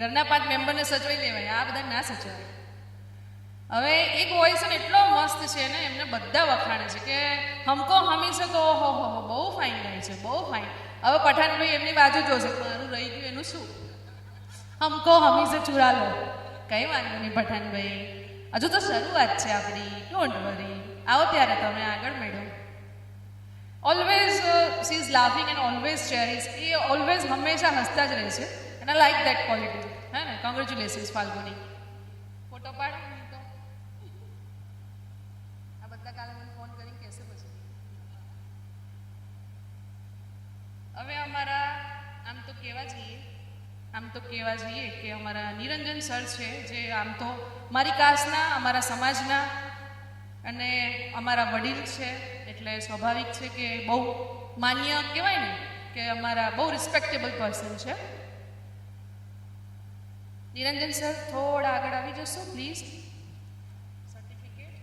ઘરના 5 મેમ્બરને સચવાઈ લેવાય, આ બધા ના સચવાય. હવે એક વોઇસ ને એટલો મસ્ત છે ને, એમને બધા વખાણે છે કે હમકો હમી છે તો હો બહુ ફાઇન ગાય છે, બહુ ફાઇન. હવે પઠાણભાઈ એમની બાજુ જોશે, મારું રહી ગયું એનું શું? હમકો હમી છે ચુરા લો. કઈ વાંધો નહીં પઠાણભાઈ, હજુ તો શરૂઆત છે આપણી, ડોન્ટ વરી. આવો ત્યારે તમે આગળ મેળો. Always she is laughing and always cherish. એ ઓલવેઝ હંમેશા હસતા જ રહે છે, and I like that quality. હે ને, કોંગ્રેચ્યુલેશન્સ ફાલ્ગુની. ફોટો પાડ તો આ બધા કાલે મને ફોન કરીને કહેશે પછી. હવે અમારા આમ તો કહેવા જઈએ કે અમારા નિરંજન સર છે, જે આમ તો મારી કાસ્ટના, અમારા સમાજના અને અમારા વડીલ છે, એટલે સ્વાભાવિક છે કે બહુ માન્ય કહેવાય ને, કે અમારા બહુ રિસ્પેક્ટેબલ પર્સન છે. નિરંજન સર થોડા આગળ આવી જશો પ્લીઝ. સર્ટિફિકેટ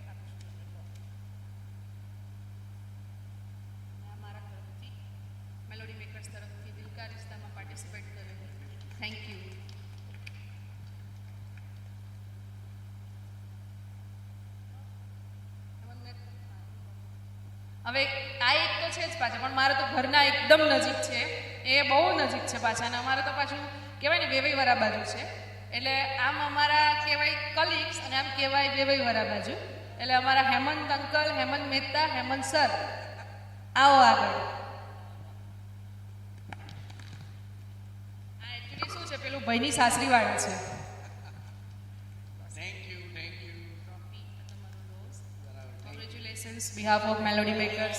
મારા તરફથી, મેલોડી મેકર્સ તરફથી દિલ કા રિશ્તામાં પાર્ટિસિપેટ કરેલું. Thank you. હવે આ એક તો છે જ પાછા, પણ મારે તો ઘરના એકદમ નજીક છે, એ બહુ નજીક છે પાછા. અને અમારે તો પાછું કહેવાય ને વેવઈવાળા બાજુ છે, એટલે આમ અમારા કહેવાય કલીગ્સ અને આમ કહેવાય વેવઈવાળા બાજુ. એટલે અમારા હેમંત અંકલ, હેમંત મહેતા, હેમંત સર, આવો આગળ. આ એકચ્યુઅલી શું છે, પેલું ભાઈની સાસરીવાળા છે. Behalf of Melody Makers.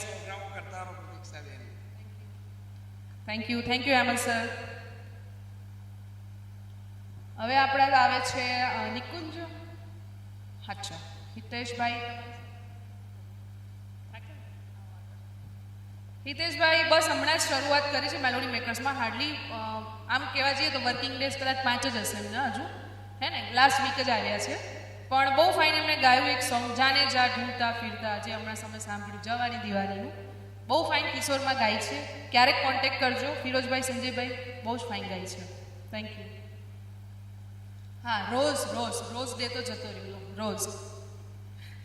Thank you, Amal sir. હવે આપણા આવે છે નિકુંજ. અચ્છા, હિતેશભાઈ. હિતેશભાઈ બસ હમણાં જ શરૂઆત કરી છે મેલોડી મેકર્સમાં. હાર્ડલી આમ કહેવા જઈએ તો વર્કિંગ ડેઝ કદાચ 5 જ હશે એમને હજુ, હે ને, લાસ્ટ વીક જ આવ્યા છે. પણ બહુ ફાઇન એમણે ગાયું એક સોંગ, જાને જા ઢૂંઢતા ફિરતા, જે હમણાં સમય સાંભળ્યું, જવાની દિવાળીનું. બહુ ફાઇન કિશોરમાં ગાય છે. ક્યારેક કોન્ટેક્ટ કરજો ફિરોજભાઈ, સંજયભાઈ, બહુ જ ફાઇન ગાય છે. Thank you. હા, રોઝ ડે તો જતો રહ્યો, રોઝ.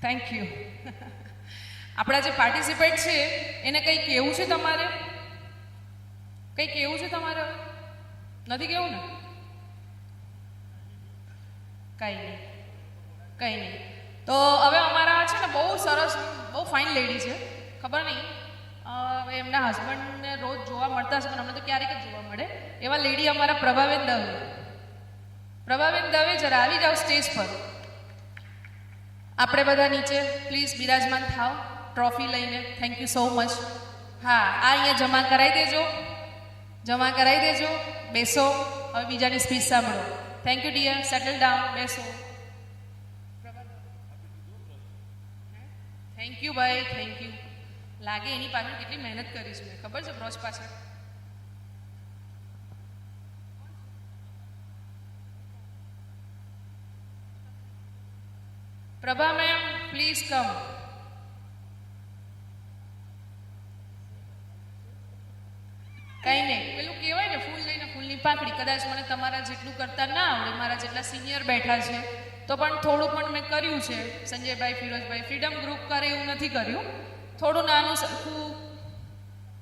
Thank you. આપણા જે પાર્ટિસિપેટ છે એને કંઈ કહેવું છે તમારે? કંઈ કહેવું છે તમારે? નથી કહેવું ને? કંઈ નહીં. તો હવે અમારા છે ને બહુ સરસ, બહુ ફાઇન લેડી છે. ખબર નહીં હવે એમના હસબન્ડને રોજ જોવા મળતા હશે, પણ અમને તો ક્યારેક જ જોવા મળે. એવા લેડી અમારા પ્રભાબેન દવે. પ્રભાબેન દવે, જરા આવી જાઓ સ્ટેજ પર. આપણે બધા નીચે પ્લીઝ બિરાજમાન થાવ ટ્રોફી લઈને. Thank you so much. હા, આ અહીંયા જમા કરાવી દેજો. બેસો. હવે બીજાની સ્પીચ સાંભળો. Thank you dear. Settle down, બેસો. થેન્ક યુ ભાઈ, થેન્ક યુ. લાગે એની પાછળ કેટલી મહેનત કરી છે, ખબર છે બ્રોચ પાછળ. Prabha ma'am please come. કંઈ નહીં, પેલું કહેવાય ને ફૂલ લઈને ફૂલની પાંખડી. કદાચ મને તમારા જેટલું કરતા ના આવડે, મારા જેટલા સિનિયર બેઠા છે, તો પણ થોડું પણ મેં કર્યું છે. સંજયભાઈ, ફિરોજભાઈ, ફ્રીડમ ગ્રુપ કરે એવું નથી કર્યું, થોડું નાનું સરખું.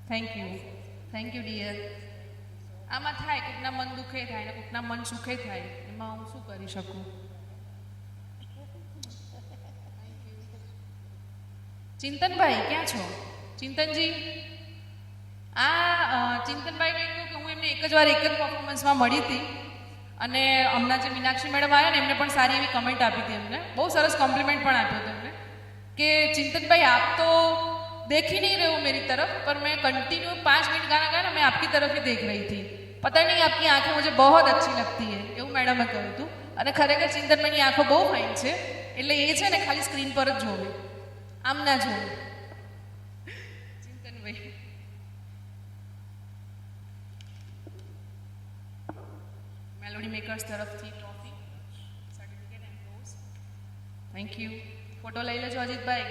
Thank you dear. આમાં થાય, કોઈકના મન દુખે થાય ને કોઈકના મન સુખે થાય, એમાં હું શું કરી શકું. ચિંતનભાઈ ક્યાં છો? ચિંતનજી. ચિંતનભાઈ મેં કહ્યું કે હું એમને એક જ પરફોર્મન્સમાં મળી હતી, અને હમણાં જે મીનાક્ષી મેડમ આવ્યા ને એમને પણ સારી એવી કમેન્ટ આપી હતી. એમને બહુ સરસ કોમ્પ્લિમેન્ટ પણ આપ્યો હતો એમને કે ચિંતનભાઈ આપ તો देख ही नहीं रहे हो मेरी तरफ, पर मैं कंटिन्यू 5 मिनट गाना गाया ना, मैं आपकी तरफ ही देख रही थी. पता नहीं आपकी आंखें मुझे बहुत अच्छी लगती है, એવું મેડમે કહ્યું હતું. અને ખરેખર ચિંતનભાઈની આંખો બહુ ફાઇન છે, એટલે એ છે ને ખાલી સ્ક્રીન પર જ જોવે, આમ ના જોવે. ચિંતનભાઈ મેલોડી મેકર્સ તરફથી trophy, certificate and rose. Thank you. Photo લઈ લેજો અજીતભાઈ.